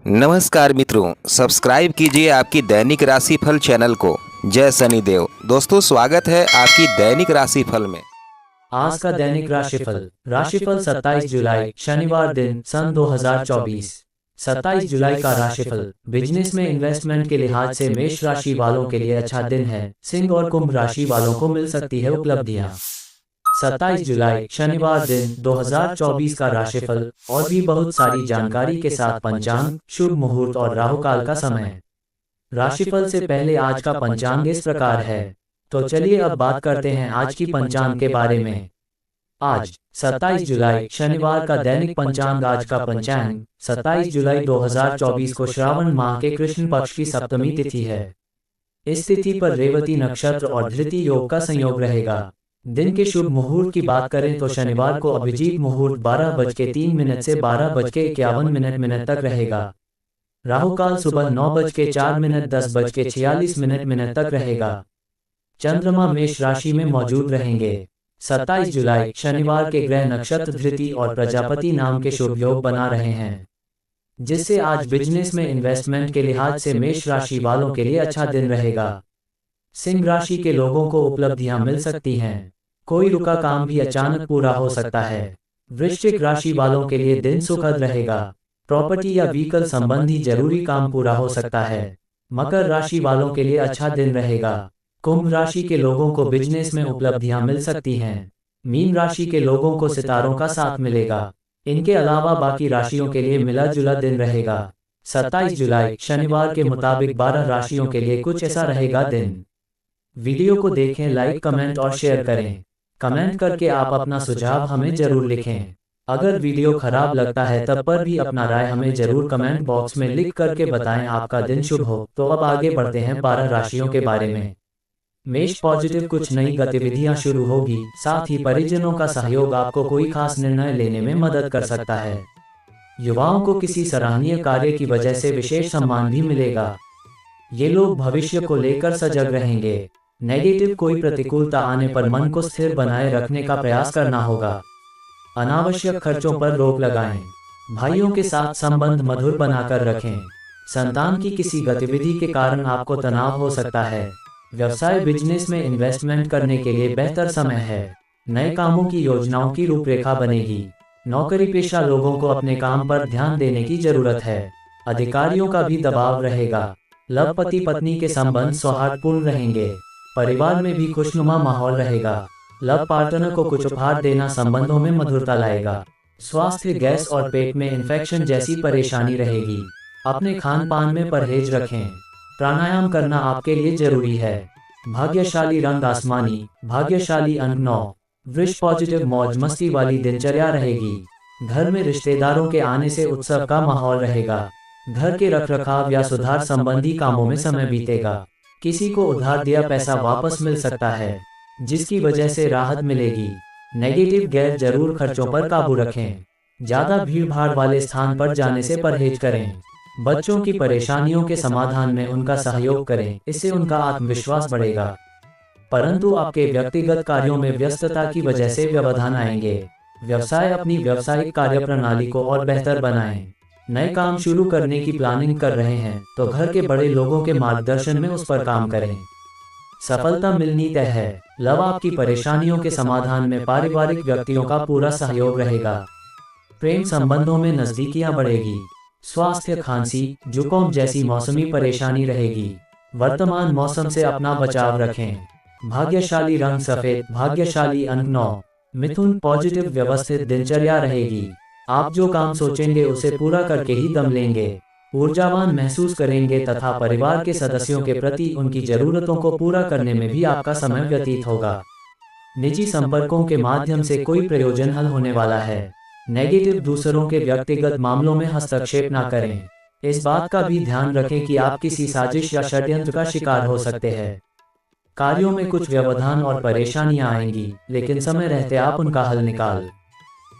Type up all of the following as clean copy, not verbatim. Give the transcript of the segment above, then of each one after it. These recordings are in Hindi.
नमस्कार मित्रों, सब्सक्राइब कीजिए आपकी दैनिक राशिफल चैनल को। जय शनिदेव। दोस्तों, स्वागत है आपकी दैनिक राशिफल में। आज का दैनिक राशिफल 27 जुलाई शनिवार दिन सन 2024। 27 जुलाई का राशिफल बिजनेस में इन्वेस्टमेंट के लिहाज से मेष राशि वालों के लिए अच्छा दिन है। सिंह और कुंभ राशि वालों को मिल सकती है उपलब्धियां। 27 जुलाई शनिवार दिन 2024 का राशिफल और भी बहुत सारी जानकारी के साथ पंचांग, शुभ मुहूर्त और राहु काल का समय। राशिफल से पहले आज का पंचांग इस प्रकार है, तो चलिए अब बात करते हैं आज की पंचांग के बारे में। आज 27 जुलाई शनिवार का दैनिक पंचांग। आज का पंचांग 27 जुलाई 2024 को श्रावण माह के कृष्ण पक्ष की सप्तमी तिथि है। इस तिथि पर रेवती नक्षत्र और धृति योग का संयोग रहेगा। दिन के शुभ मुहूर्त की बात करें तो शनिवार को अभिजीत मुहूर्त 12:03 से 12:51 तक रहेगा। राहु काल सुबह 9:04 10:46 तक रहेगा। चंद्रमा मेष राशि में मौजूद रहेंगे। 27 जुलाई शनिवार के ग्रह नक्षत्र धृति और प्रजापति नाम के शुभ योग बना रहे हैं, जिससे आज बिजनेस में इन्वेस्टमेंट के लिहाज से मेष राशि वालों के लिए अच्छा दिन रहेगा। सिंह राशि के लोगों को उपलब्धियां मिल सकती हैं। कोई रुका काम भी अचानक पूरा हो सकता है। वृश्चिक राशि वालों के लिए दिन सुखद रहेगा। प्रॉपर्टी या व्हीकल संबंधी जरूरी काम पूरा हो सकता है। मकर राशि वालों के लिए अच्छा दिन रहेगा। कुंभ राशि के लोगों को बिजनेस में उपलब्धियां मिल सकती हैं। मीन राशि के लोगों को सितारों का साथ मिलेगा। इनके अलावा बाकी राशियों के लिए मिला जुला दिन रहेगा। 27 जुलाई शनिवार के मुताबिक 12 राशियों के लिए कुछ ऐसा रहेगा दिन। वीडियो को देखें, लाइक, कमेंट और शेयर करें। कमेंट करके आप अपना सुझाव हमें जरूर लिखें। अगर वीडियो खराब लगता है तब पर भी अपना राय हमें जरूर कमेंट बॉक्स में लिख करके बताएं। आपका दिन शुभ हो। तो अब आगे बढ़ते हैं 12 राशियों के बारे में। मेष पॉजिटिव, कुछ नई गतिविधियां शुरू होगी। साथ ही परिजनों का सहयोग आपको कोई खास निर्णय लेने में मदद कर सकता है। युवाओं को किसी सराहनीय कार्य की वजह से विशेष सम्मान भी मिलेगा। ये लोग भविष्य को लेकर सजग रहेंगे। नेगेटिव, कोई प्रतिकूलता आने पर मन को स्थिर बनाए रखने का प्रयास करना होगा। अनावश्यक खर्चों पर रोक लगाएं। भाइयों के साथ संबंध मधुर बनाकर रखें। संतान की किसी गतिविधि के कारण आपको तनाव हो सकता है। व्यवसाय बिजनेस में इन्वेस्टमेंट करने के लिए बेहतर समय है। नए कामों की योजनाओं की रूपरेखा बनेगी। नौकरी पेशा लोगों को अपने काम पर ध्यान देने की जरूरत है। अधिकारियों का भी दबाव रहेगा। लव, पति पत्नी के संबंध सौहार्दपूर्ण रहेंगे। परिवार में भी खुशनुमा माहौल रहेगा। लव पार्टनर को कुछ उपहार देना संबंधों में मधुरता लाएगा। स्वास्थ्य, गैस और पेट में इन्फेक्शन जैसी परेशानी रहेगी। अपने खान पान में परहेज रखें। प्राणायाम करना आपके लिए जरूरी है। भाग्यशाली रंग आसमानी, भाग्यशाली अंक 9। वृष पॉजिटिव, मौज मस्ती वाली दिनचर्या रहेगी। घर में रिश्तेदारों के आने से उत्सव का माहौल रहेगा। घर के रखरखाव या सुधार संबंधी कामों में समय बीतेगा। किसी को उधार दिया पैसा वापस मिल सकता है, जिसकी वजह से राहत मिलेगी। नेगेटिव, गैर जरूर खर्चों पर काबू रखें। ज्यादा भीड़ भाड़ वाले स्थान पर जाने से परहेज करें। बच्चों की परेशानियों के समाधान में उनका सहयोग करें, इससे उनका आत्मविश्वास बढ़ेगा। परंतु आपके व्यक्तिगत कार्यों में व्यस्तता की वजह से व्यवधान आएंगे। व्यवसाय, अपनी व्यावसायिक कार्यप्रणाली को और बेहतर बनाएं। नए काम शुरू करने की प्लानिंग कर रहे हैं तो घर के बड़े लोगों के मार्गदर्शन में उस पर काम करें। सफलता मिलनी तय है। लव, आपकी परेशानियों के समाधान में पारिवारिक व्यक्तियों का पूरा सहयोग रहेगा। प्रेम संबंधों में नजदीकियां बढ़ेगी। स्वास्थ्य, खांसी, जुकाम जैसी मौसमी परेशानी रहेगी। वर्तमान मौसम से अपना बचाव रखें। भाग्यशाली रंग सफेद, भाग्यशाली अंक 9। मिथुन पॉजिटिव, व्यवस्थित दिनचर्या रहेगी। आप जो काम सोचेंगे उसे पूरा करके ही दम लेंगे। ऊर्जावान महसूस करेंगे तथा परिवार के सदस्यों के प्रति उनकी जरूरतों को पूरा करने में भी आपका समय व्यतीत होगा। निजी संपर्कों के माध्यम से कोई प्रयोजन हल होने वाला है। नेगेटिव, दूसरों के व्यक्तिगत मामलों में हस्तक्षेप न करें। इस बात का भी ध्यान रखें कि आप किसी साजिश या षड्यंत्र का शिकार हो सकते हैं। कार्यों में कुछ व्यवधान और परेशानियां आएंगी, लेकिन समय रहते आप उनका हल निकाल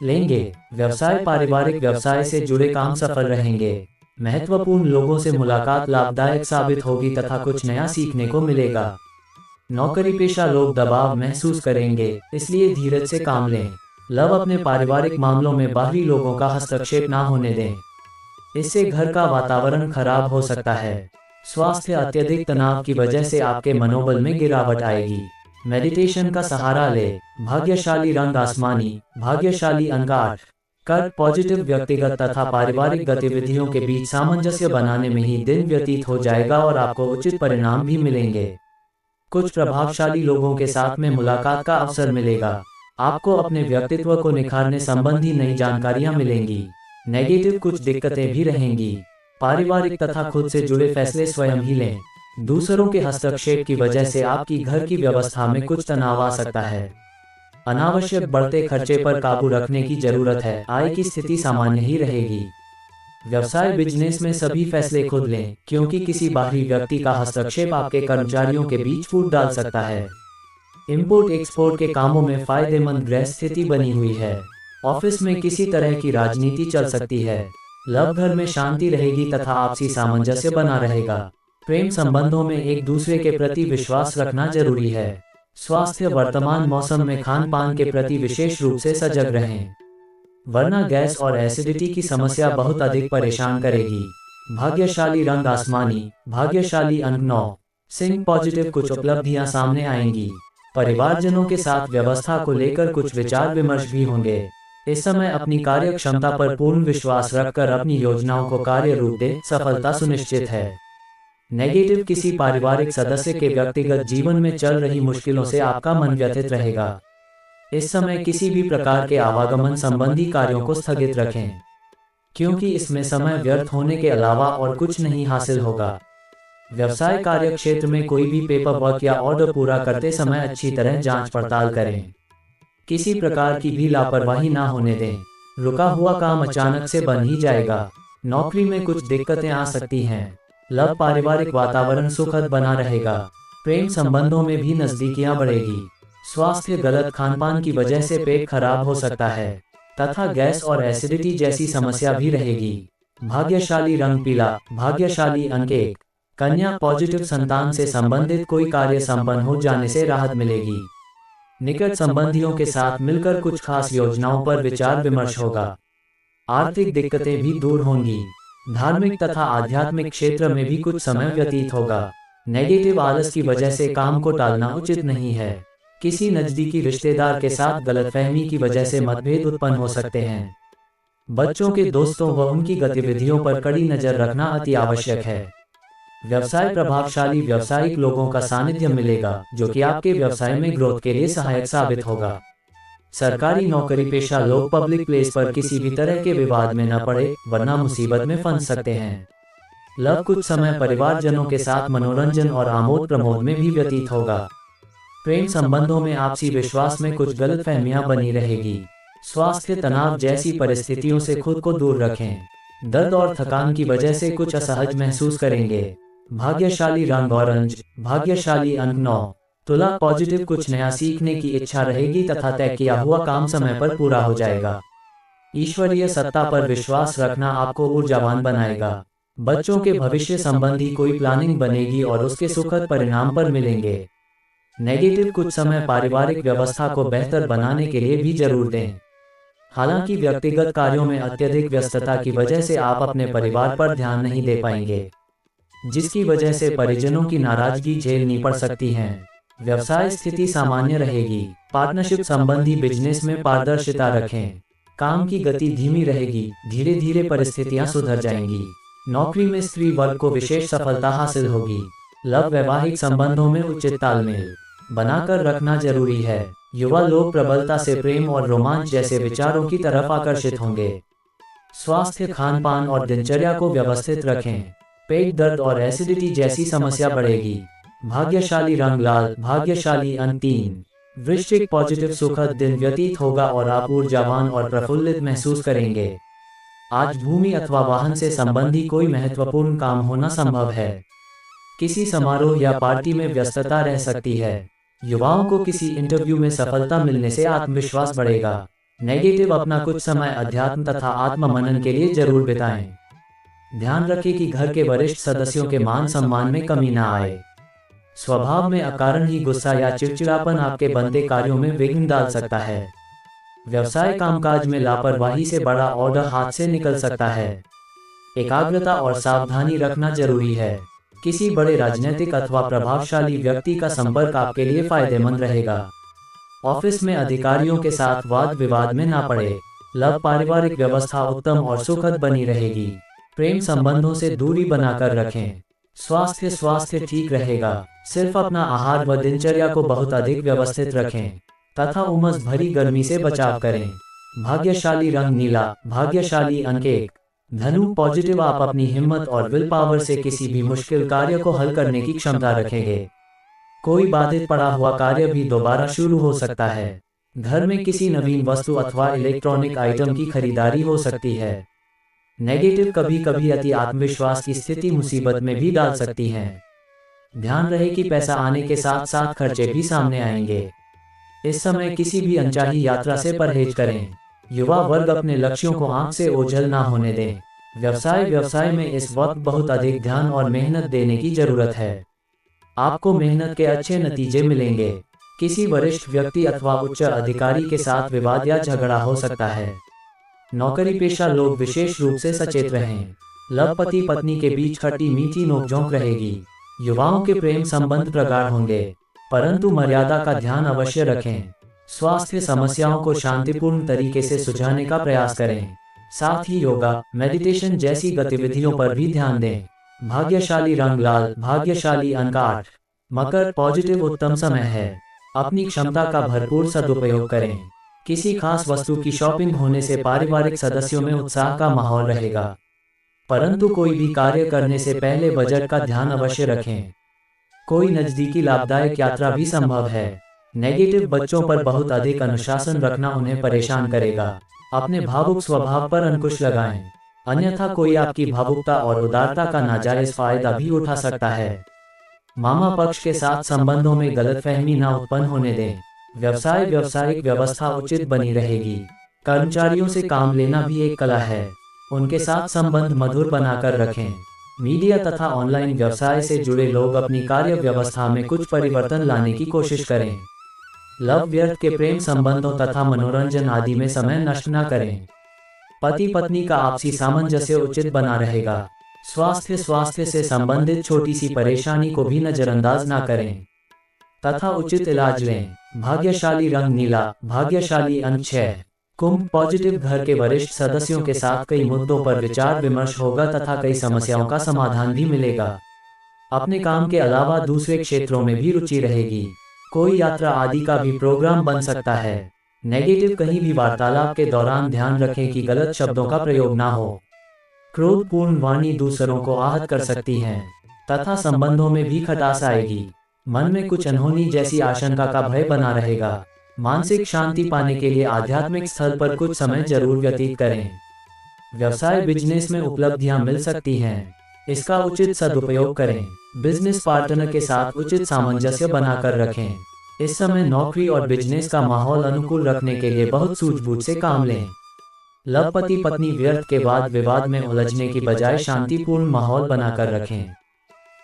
लेंगे। व्यवसाय, पारिवारिक व्यवसाय से जुड़े काम सफल रहेंगे। महत्वपूर्ण लोगों से मुलाकात लाभदायक साबित होगी तथा कुछ नया सीखने को मिलेगा। नौकरी पेशा लोग दबाव महसूस करेंगे, इसलिए धीरज से काम लें। लव, अपने पारिवारिक मामलों में बाहरी लोगों का हस्तक्षेप ना होने दें। इससे घर का वातावरण खराब हो सकता है। स्वास्थ्य, अत्यधिक तनाव की वजह से आपके मनोबल में गिरावट आएगी। मेडिटेशन का सहारा ले। भाग्यशाली रंग आसमानी, भाग्यशाली अंक 8। कर्क पॉजिटिव, व्यक्तिगत तथा पारिवारिक गतिविधियों के बीच सामंजस्य बनाने में ही दिन व्यतीत हो जाएगा और आपको उचित परिणाम भी मिलेंगे। कुछ प्रभावशाली लोगों के साथ में मुलाकात का अवसर मिलेगा। आपको अपने व्यक्तित्व को निखारने संबंधी नई जानकारियां मिलेंगी। नेगेटिव, कुछ दिक्कतें भी रहेंगी। पारिवारिक तथा खुद से जुड़े फैसले स्वयं ही लें। दूसरों के हस्तक्षेप की वजह से आपकी घर की व्यवस्था में कुछ तनाव आ सकता है। अनावश्यक बढ़ते खर्चे पर काबू रखने की जरूरत है। आय की स्थिति सामान्य ही रहेगी। व्यवसाय, बिजनेस में सभी फैसले खुद लें, क्योंकि किसी बाहरी व्यक्ति का हस्तक्षेप आपके कर्मचारियों के बीच फूट डाल सकता है। इंपोर्ट एक्सपोर्ट के कामों में फायदेमंद ग्रह स्थिति बनी हुई है। ऑफिस में किसी तरह की राजनीति चल सकती है। लव, घर में शांति रहेगी तथा आपसी सामंजस्य बना रहेगा। प्रेम संबंधों में एक दूसरे के प्रति विश्वास रखना जरूरी है। स्वास्थ्य, वर्तमान मौसम में खान पान के प्रति विशेष रूप से सजग रहें, वरना गैस और एसिडिटी की समस्या बहुत अधिक परेशान करेगी। भाग्यशाली रंग आसमानी, भाग्यशाली अंक 9। सिंह पॉजिटिव, कुछ उपलब्धियां सामने आएंगी। परिवारजनों के साथ व्यवस्था को लेकर कुछ विचार विमर्श भी होंगे। इस समय अपनी कार्य क्षमता पर पूर्ण विश्वास रखकर अपनी योजनाओं को कार्य रूप दे, सफलता सुनिश्चित है। नेगेटिव, किसी पारिवारिक सदस्य के व्यक्तिगत जीवन में चल रही मुश्किलों से आपका मन व्यथित रहेगा। इस समय किसी भी प्रकार के आवागमन संबंधी कार्यों को स्थगित रखें, क्योंकि इसमें समय व्यर्थ होने के अलावा और कुछ नहीं हासिल होगा। व्यवसाय कार्य क्षेत्र में कोई भी पेपर वर्क या ऑर्डर पूरा करते समय अच्छी तरह जांच पड़ताल करें। किसी प्रकार की भी लापरवाही ना होने दें। रुका हुआ काम अचानक से बन ही जाएगा। नौकरी में कुछ दिक्कतें आ सकती हैं। लव, पारिवारिक वातावरण सुखद बना रहेगा। प्रेम संबंधों में भी नजदीकियां बढ़ेगी। स्वास्थ्य, गलत खानपान की वजह से पेट खराब हो सकता है तथा गैस और एसिडिटी जैसी समस्या भी रहेगी। भाग्यशाली रंग पीला, भाग्यशाली अंक 1। कन्या पॉजिटिव, संतान से संबंधित कोई कार्य संपन्न हो जाने से राहत मिलेगी। निकट संबंधियों के साथ मिलकर कुछ खास योजनाओं पर विचार विमर्श होगा। आर्थिक दिक्कतें भी दूर होंगी। धार्मिक तथा आध्यात्मिक क्षेत्र में भी कुछ समय व्यतीत होगा। नेगेटिव, आलस की वजह से काम को टालना उचित नहीं है। किसी नजदीकी रिश्तेदार के साथ गलतफहमी की वजह से मतभेद उत्पन्न हो सकते हैं। बच्चों के दोस्तों व उनकी गतिविधियों पर कड़ी नजर रखना अति आवश्यक है। व्यवसाय, प्रभावशाली व्यावसायिक लोगों का सानिध्य मिलेगा, जो कि आपके व्यवसाय में ग्रोथ के लिए सहायक साबित होगा। सरकारी नौकरी पेशा लोग पब्लिक प्लेस पर किसी भी तरह के विवाद में न पड़े, वरना मुसीबत में फंस सकते हैं। लव, कुछ समय परिवारजनों के साथ मनोरंजन और आमोद प्रमोद में भी व्यतीत होगा। प्रेम संबंधों में आपसी विश्वास में कुछ गलतफहमियां बनी रहेगी। स्वास्थ्य, तनाव जैसी परिस्थितियों से खुद को दूर रखें। दर्द और थकान की वजह से कुछ असहज महसूस करेंगे। भाग्यशाली रंग ऑरेंज, भाग्यशाली अंक 9। तुला पॉजिटिव, कुछ नया सीखने की इच्छा रहेगी तथा तय किया हुआ काम समय पर पूरा हो जाएगा। ईश्वरीय सत्ता पर विश्वास रखना आपको ऊर्जावान बनाएगा। बच्चों के भविष्य संबंधी कोई प्लानिंग बनेगी और उसके सुखद परिणाम पर मिलेंगे। नेगेटिव, कुछ समय पारिवारिक व्यवस्था को बेहतर बनाने के लिए भी जरूर दें। हालांकि व्यक्तिगत कार्यों में अत्यधिक व्यस्तता की वजह से आप अपने परिवार पर ध्यान नहीं दे पाएंगे, जिसकी वजह से परिजनों की नाराजगी झेलनी पड़ सकती है। व्यवसाय स्थिति सामान्य रहेगी। पार्टनरशिप संबंधी बिजनेस में पारदर्शिता रखें। काम की गति धीमी रहेगी, धीरे धीरे परिस्थितियां सुधर जाएंगी। नौकरी में स्त्री वर्ग को विशेष सफलता हासिल होगी। लव, वैवाहिक संबंधों में उचित तालमेल बनाकर रखना जरूरी है। युवा लोग प्रबलता से प्रेम और रोमांच जैसे विचारों की तरफ आकर्षित होंगे। स्वास्थ्य, खान पान और दिनचर्या को व्यवस्थित रखें। पेट दर्द और एसिडिटी जैसी समस्या बढ़ेगी। भाग्यशाली रंग लाल, भाग्यशाली अंक 3। वृश्चिक पॉजिटिव, सुखद दिन व्यतीत होगा और आप ऊर्जावान और प्रफुल्लित महसूस करेंगे। आज भूमि अथवा वाहन से संबंधी कोई महत्वपूर्ण काम होना संभव है। किसी समारोह या पार्टी में व्यस्तता रह सकती है। युवाओं को किसी इंटरव्यू में सफलता मिलने से आत्मविश्वास बढ़ेगा। नेगेटिव, अपना कुछ समय अध्यात्म तथा आत्म मनन के लिए जरूर बिताएं। ध्यान रखें कि घर के वरिष्ठ सदस्यों के मान सम्मान में कमी न आए। स्वभाव में अकारण ही गुस्सा या चिड़चिड़ापन आपके बनते कार्यों में विघ्न डाल सकता है। व्यवसाय कामकाज में लापरवाही से बड़ा ऑर्डर हाथ से निकल सकता है। एकाग्रता और सावधानी रखना जरूरी है। किसी बड़े राजनीतिक अथवा प्रभावशाली व्यक्ति का संपर्क आपके लिए फायदेमंद रहेगा। ऑफिस में अधिकारियों के साथ वाद विवाद में ना पड़े। लव पारिवारिक व्यवस्था उत्तम और सुखद बनी रहेगी। प्रेम संबंधों से दूरी बनाकर रखें। स्वास्थ्य ठीक रहेगा। सिर्फ अपना आहार व दिनचर्या को बहुत अधिक व्यवस्थित रखें तथा उमस भरी गर्मी से बचाव करें। भाग्यशाली रंग नीला, भाग्यशाली अंक 1। धनु पॉजिटिव, आप अपनी हिम्मत और विल पावर से किसी भी मुश्किल कार्य को हल करने की क्षमता रखेंगे। कोई बाधित पड़ा हुआ कार्य भी दोबारा शुरू हो सकता है। घर में किसी नवीन वस्तु अथवा इलेक्ट्रॉनिक आइटम की खरीदारी हो सकती है। नेगेटिव, कभी कभी अति आत्मविश्वास की स्थिति मुसीबत में भी डाल सकती है। ध्यान रहे कि पैसा आने के साथ साथ खर्चे भी सामने आएंगे। इस समय किसी भी अनचाही यात्रा से परहेज करें। युवा वर्ग अपने लक्ष्यों को आंख से ओझल ना होने दें। व्यवसाय में इस वक्त बहुत अधिक ध्यान और मेहनत देने की जरूरत है। आपको मेहनत के अच्छे नतीजे मिलेंगे। किसी वरिष्ठ व्यक्ति अथवा उच्च अधिकारी के साथ विवाद या झगड़ा हो सकता है। नौकरी पेशा लोग विशेष रूप से सचेत रहें। लव पति पत्नी के बीच खट्टी मीठी नोकझोंक रहेगी। युवाओं के प्रेम संबंध प्रगाढ़ होंगे, परंतु मर्यादा का ध्यान अवश्य रखें। स्वास्थ्य समस्याओं को शांतिपूर्ण तरीके से सुलझाने का प्रयास करें। साथ ही योगा, मेडिटेशन जैसी गतिविधियों पर भी ध्यान दें। भाग्यशाली रंग लाल, भाग्यशाली अंक 8। मकर पॉजिटिव, उत्तम समय है। अपनी क्षमता का भरपूर सदुपयोग करें। किसी खास वस्तु की शॉपिंग होने से पारिवारिक सदस्यों में उत्साह का माहौल रहेगा, परंतु कोई भी कार्य करने से पहले बजट का ध्यान अवश्य रखें। कोई नजदीकी लाभदायक यात्रा भी संभव है। नेगेटिव, बच्चों पर बहुत अधिक अनुशासन रखना उन्हें परेशान करेगा। अपने भावुक स्वभाव पर अंकुश लगाएं, अन्यथा कोई आपकी भावुकता और उदारता का नाजायज फायदा भी उठा सकता है। मामा पक्ष के साथ संबंधों में गलतफहमी न उत्पन्न होने दें। व्यावसायिक व्यवस्था उचित बनी रहेगी। कर्मचारियों से काम लेना भी एक कला है, उनके साथ संबंध मधुर बनाकर रखें। मीडिया तथा ऑनलाइन व्यवसाय से जुड़े लोग अपनी कार्य व्यवस्था में कुछ परिवर्तन लाने की कोशिश करें। लव व्यर्थ के प्रेम संबंधों तथा मनोरंजन आदि में समय नष्ट न करें। पति पत्नी का आपसी सामंजस्य उचित बना रहेगा। स्वास्थ्य से संबंधित छोटी सी परेशानी को भी नजरअंदाज न करें तथा उचित इलाज लें। भाग्यशाली रंग नीला, भाग्यशाली अंक 6। कुंभ पॉजिटिव, घर के वरिष्ठ सदस्यों के साथ कई मुद्दों पर विचार विमर्श होगा तथा कई समस्याओं का समाधान भी मिलेगा। अपने काम के अलावा दूसरे क्षेत्रों में भी रुचि रहेगी। कोई यात्रा आदि का भी प्रोग्राम बन सकता है। नेगेटिव, कहीं भी वार्तालाप के दौरान ध्यान रखें कि गलत शब्दों का प्रयोग ना हो। क्रोधपूर्ण वाणी दूसरों को आहत कर सकती है तथा संबंधों में भी खटास आएगी। मन में कुछ अनहोनी जैसी आशंका का भय बना रहेगा। मानसिक शांति पाने के लिए आध्यात्मिक स्थल पर कुछ समय जरूर व्यतीत करें। व्यवसाय बिजनेस में उपलब्धियां मिल सकती हैं, इसका उचित सदुपयोग करें। बिजनेस पार्टनर के साथ उचित सामंजस्य बनाकर रखें। इस समय नौकरी और बिजनेस का माहौल अनुकूल रखने के लिए बहुत सूझबूझ से काम लें। लव पति पत्नी व्यर्थ के बाद विवाद में उलझने की बजाय शांतिपूर्ण माहौल बनाकर रखें।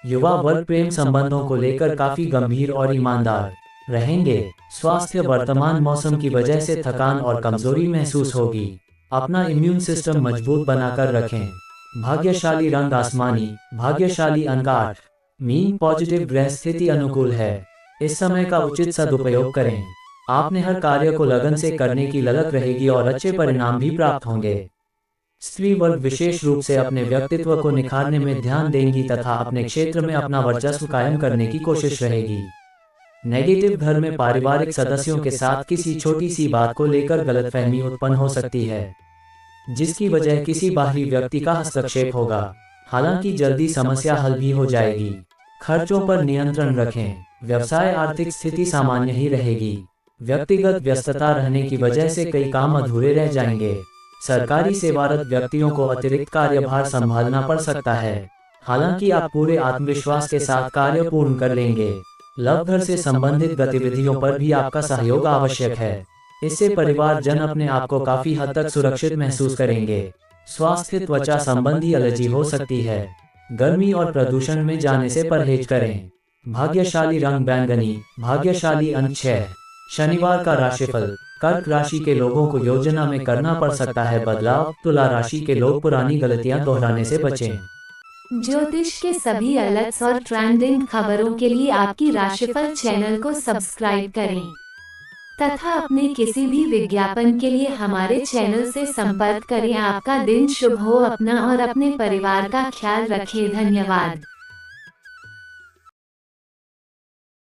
युवा वर्ग प्रेम संबंधों को लेकर काफी गंभीर और ईमानदार रहेंगे। स्वास्थ्य, वर्तमान मौसम की वजह से थकान और कमजोरी महसूस होगी। अपना इम्यून सिस्टम मजबूत बनाकर रखें। भाग्यशाली रंग आसमानी, भाग्यशाली अंक 8। मीन पॉजिटिव, ग्रह स्थिति अनुकूल है। इस समय का उचित सदुपयोग करें। आपने हर कार्य को लगन से करने की ललक रहेगी और अच्छे परिणाम भी प्राप्त होंगे। स्त्री वर्ग विशेष रूप से अपने व्यक्तित्व को निखारने में ध्यान देंगी तथा अपने क्षेत्र में अपना वर्चस्व कायम करने की कोशिश रहेगी। नेगेटिव, घर में पारिवारिक सदस्यों के साथ किसी छोटी सी बात को लेकर गलतफहमी उत्पन्न हो सकती है, जिसकी वजह किसी बाहरी व्यक्ति का हस्तक्षेप होगा। हालांकि जल्दी समस्या हल भी हो जाएगी। खर्चों पर नियंत्रण रखें। व्यवसाय आर्थिक स्थिति सामान्य ही रहेगी। व्यक्तिगत व्यस्तता रहने की वजह से कई काम अधूरे रह जाएंगे। सरकारी सेवारत व्यक्तियों को अतिरिक्त कार्यभार संभालना पड़ सकता है, हालांकि आप पूरे आत्मविश्वास के साथ कार्य पूर्ण कर लेंगे। लव घर से संबंधित गतिविधियों पर भी आपका सहयोग आवश्यक है। इससे परिवार जन अपने आप को काफी हद तक सुरक्षित महसूस करेंगे। स्वास्थ्य, त्वचा संबंधी एलर्जी हो सकती है। गर्मी और प्रदूषण में जाने से परहेज करें। भाग्यशाली रंग बैंगनी, भाग्यशाली अंक 6। शनिवार का राशिफल। कर्क राशि के लोगों को योजना में करना पड़ सकता है बदलाव। तुला राशि के लोग पुरानी गलतियां दोहराने से बचें। ज्योतिष के सभी अलर्ट्स और ट्रेंडिंग खबरों के लिए आपकी राशिफल चैनल को सब्सक्राइब करें तथा अपने किसी भी विज्ञापन के लिए हमारे चैनल से संपर्क करें। आपका दिन शुभ हो। अपना और अपने परिवार का ख्याल रखें। धन्यवाद।